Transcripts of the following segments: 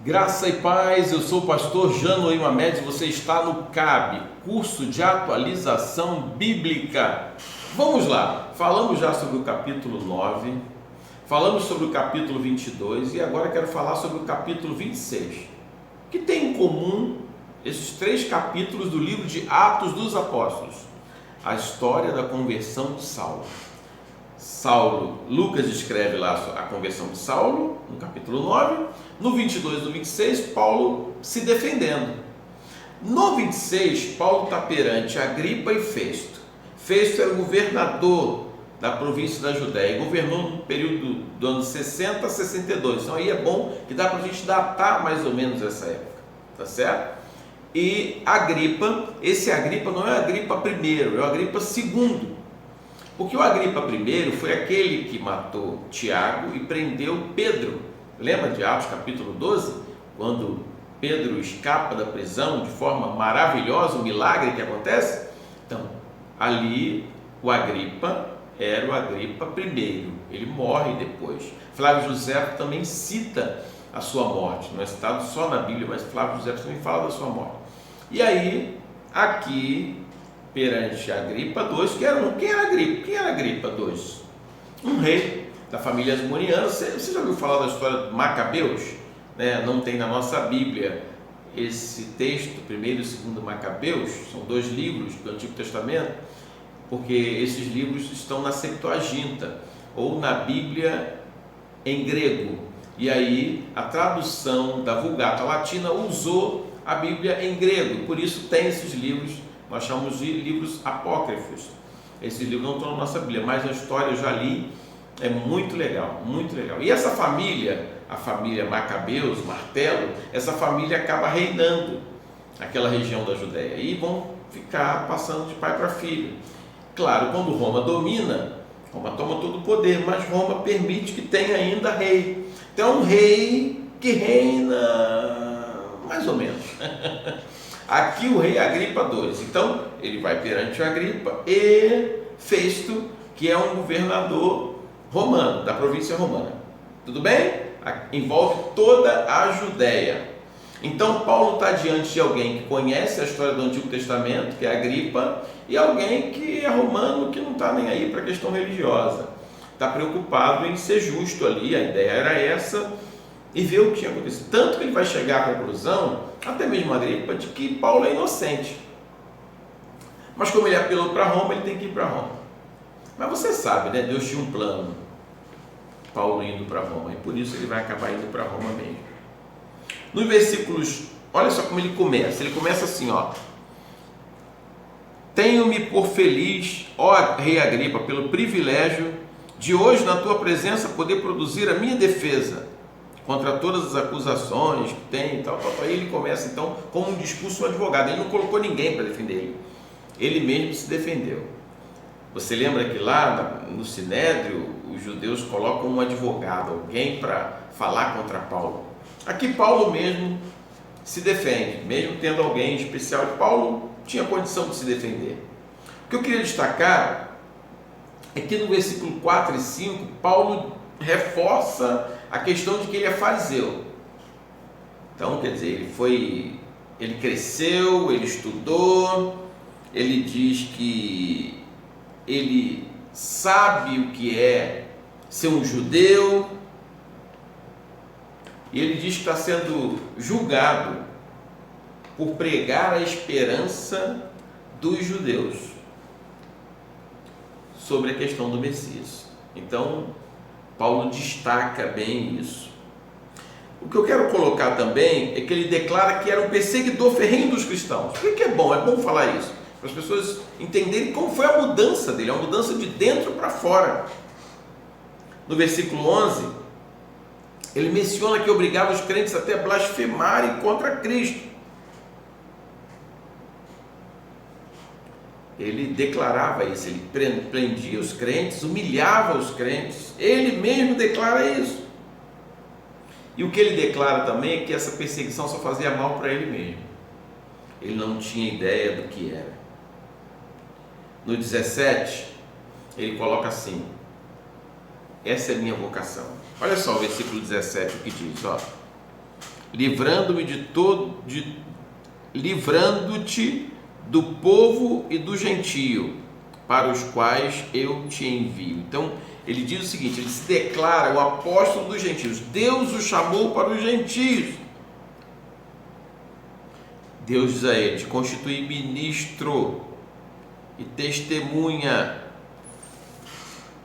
Graça e paz, eu sou o pastor Jano Imamed e você está no CAB, Curso de Atualização Bíblica. Vamos lá, falamos já sobre o capítulo 9, falamos sobre o capítulo 22 e agora quero falar sobre o capítulo 26. O que tem em comum esses três capítulos do livro de Atos dos Apóstolos? A história da conversão de Saulo. Lucas escreve lá a conversão de Saulo, no capítulo 9, no 22 e no 26, Paulo se defendendo. No 26, Paulo está perante Agripa e Festo. Festo era o governador da província da Judéia e governou no período do ano 60 a 62. Então aí é bom que dá para a gente datar mais ou menos essa época, tá certo? E Agripa, esse Agripa não é Agripa I, é o Agripa II. Porque o Agripa I foi aquele que matou Tiago e prendeu Pedro. Lembra de Atos capítulo 12? Quando Pedro escapa da prisão de forma maravilhosa, um milagre que acontece? Então, ali o Agripa era o Agripa I. Ele morre depois. Flávio José também cita a sua morte. Não é citado só na Bíblia, mas Flávio José também fala da sua morte. E aí, aqui, perante Agripa II, quem era Agripa? Quem era Agripa II? Um rei da família Asmoniana. Você já ouviu falar da história de Macabeus? Não tem na nossa Bíblia esse texto, primeiro e segundo Macabeus, são dois livros do Antigo Testamento, porque esses livros estão na Septuaginta, ou na Bíblia em grego, e aí a tradução da Vulgata Latina usou a Bíblia em grego, por isso tem esses livros. Nós chamamos de livros apócrifos. Esses livros não estão na nossa Bíblia, mas a história eu já li, é muito legal, muito legal. E essa família, a família Macabeus, Martelo, essa família acaba reinando aquela região da Judéia e vão ficar passando de pai para filho. Claro, quando Roma domina, Roma toma todo o poder, mas Roma permite que tenha ainda rei. Então, um rei que reina mais ou menos. Aqui o rei Agripa II, então ele vai perante Agripa e Festo, que é um governador romano, da província romana. Tudo bem? Envolve toda a Judéia. Então Paulo está diante de alguém que conhece a história do Antigo Testamento, que é Agripa, e alguém que é romano, que não está nem aí para a questão religiosa. Está preocupado em ser justo ali, a ideia era essa, e ver o que tinha acontecido. Tanto que ele vai chegar à conclusão, até mesmo Agripa, de que Paulo é inocente. Mas como ele apelou para Roma, ele tem que ir para Roma. Mas você sabe, né? Deus tinha um plano, Paulo indo para Roma, e por isso ele vai acabar indo para Roma mesmo. Nos versículos, olha só como ele começa assim, ó: tenho-me por feliz, ó rei Agripa, pelo privilégio de hoje na tua presença poder produzir a minha defesa contra todas as acusações que tem e tal. Aí ele começa então como um discurso do advogado. Ele não colocou ninguém para defender ele, ele mesmo se defendeu. Você lembra que lá no Sinédrio os judeus colocam um advogado, alguém para falar contra Paulo. Aqui Paulo mesmo se defende, mesmo tendo alguém especial. Paulo tinha condição de se defender. O que eu queria destacar é que no versículo 4 e 5 Paulo reforça a questão de que ele é fariseu. Então, quer dizer, ele cresceu, ele estudou, ele diz que ele sabe o que é ser um judeu, e ele diz que está sendo julgado por pregar a esperança dos judeus sobre a questão do Messias. Então, Paulo destaca bem isso. O que eu quero colocar também é que ele declara que era um perseguidor ferrenho dos cristãos. Por que é bom falar isso? Para as pessoas entenderem como foi a mudança dele, a mudança de dentro para fora. No versículo 11, ele menciona que obrigava os crentes até a blasfemarem contra Cristo. Ele declarava isso, ele prendia os crentes, humilhava os crentes, ele mesmo declara isso. E o que ele declara também é que essa perseguição só fazia mal para ele mesmo, ele não tinha ideia do que era. No 17, ele coloca assim: essa é a minha vocação. Olha só o versículo 17, o que diz, ó: livrando-te do povo e do gentio, para os quais eu te envio. Então, ele diz o seguinte, ele se declara o apóstolo dos gentios. Deus o chamou para os gentios. Deus diz a ele, te constitui ministro e testemunha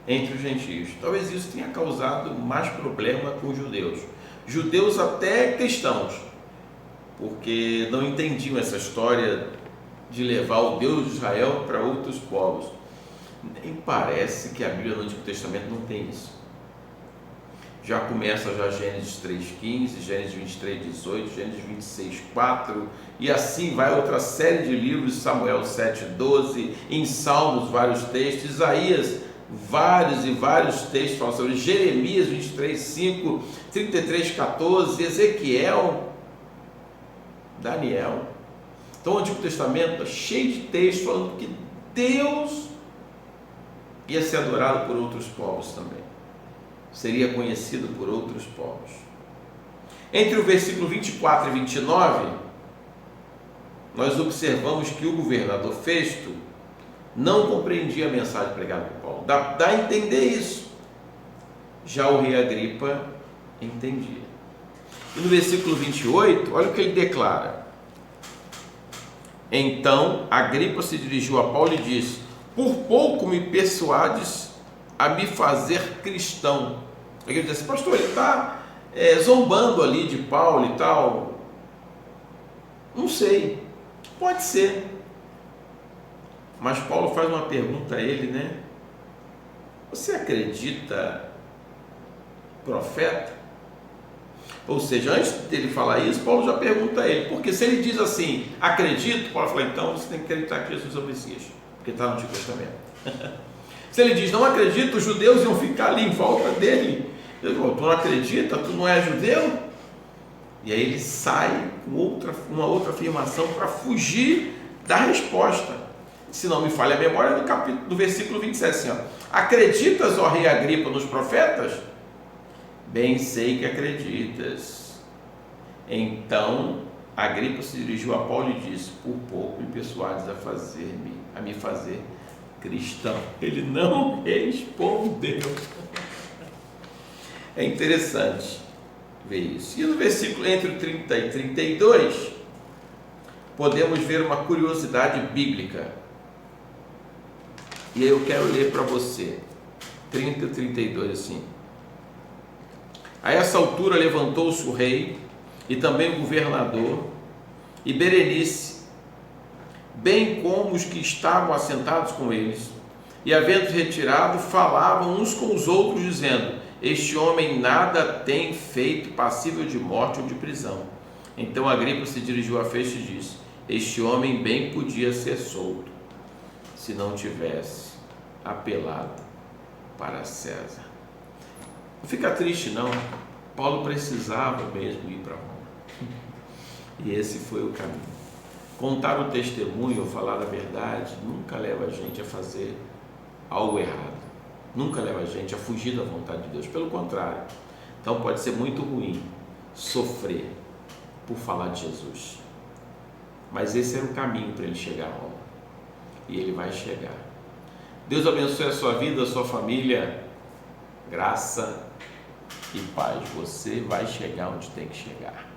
entre os gentios. Talvez isso tenha causado mais problema com os judeus. Judeus até cristãos, porque não entendiam essa história de levar o Deus de Israel para outros povos. Nem parece que a Bíblia no Antigo Testamento não tem isso. Já começa já Gênesis 3,15, Gênesis 23,18, Gênesis 26,4, e assim vai outra série de livros, Samuel 7,12, em Salmos vários textos, Isaías vários e vários textos falam sobre Jeremias 23,5, 33,14, Ezequiel, Daniel. Então o Antigo Testamento é cheio de textos falando que Deus ia ser adorado por outros povos também, seria conhecido por outros povos. Entre o versículo 24 e 29, nós observamos que o governador Festo não compreendia a mensagem pregada por Paulo. Dá a entender isso. Já o rei Agripa entendia. E no versículo 28, olha o que ele declara. Então Agripa se dirigiu a Paulo e disse: por pouco me persuades a me fazer cristão. Ele diz assim, pastor, ele está zombando ali de Paulo e tal. Não sei, pode ser. Mas Paulo faz uma pergunta a ele, né? Você acredita profeta? Ou seja, antes dele falar isso, Paulo já pergunta a ele, porque se ele diz assim, acredito, Paulo fala, então você tem que acreditar que Jesus é o Messias, porque está no Antigo Testamento. Se ele diz, não acredito, os judeus iam ficar ali em volta dele. Ele falou, tu não acredita, tu não é judeu? E aí ele sai com uma outra afirmação para fugir da resposta. Se não me falha a memória, no versículo 27, assim, ó, acreditas, ó rei Agripa, nos profetas? Bem sei que acreditas. Então Agripa se dirigiu a Paulo e disse, por pouco me persuades a me fazer cristão. Ele não respondeu. É interessante ver isso. E no versículo entre o 30 e 32, podemos ver uma curiosidade bíblica. E aí eu quero ler para você, 30 e 32 assim. A essa altura levantou-se o rei e também o governador e Berenice, bem como os que estavam assentados com eles, e havendo retirado, falavam uns com os outros, dizendo, este homem nada tem feito passível de morte ou de prisão. Então Agripa se dirigiu a Festo e disse, este homem bem podia ser solto, se não tivesse apelado para César. Não fica triste não, Paulo precisava mesmo ir para Roma, e esse foi o caminho. Contar o testemunho ou falar a verdade nunca leva a gente a fazer algo errado, nunca leva a gente a fugir da vontade de Deus, pelo contrário. Então pode ser muito ruim sofrer por falar de Jesus, mas esse era o caminho para ele chegar a Roma, e ele vai chegar. Deus abençoe a sua vida, a sua família, graça e paz. Você vai chegar onde tem que chegar.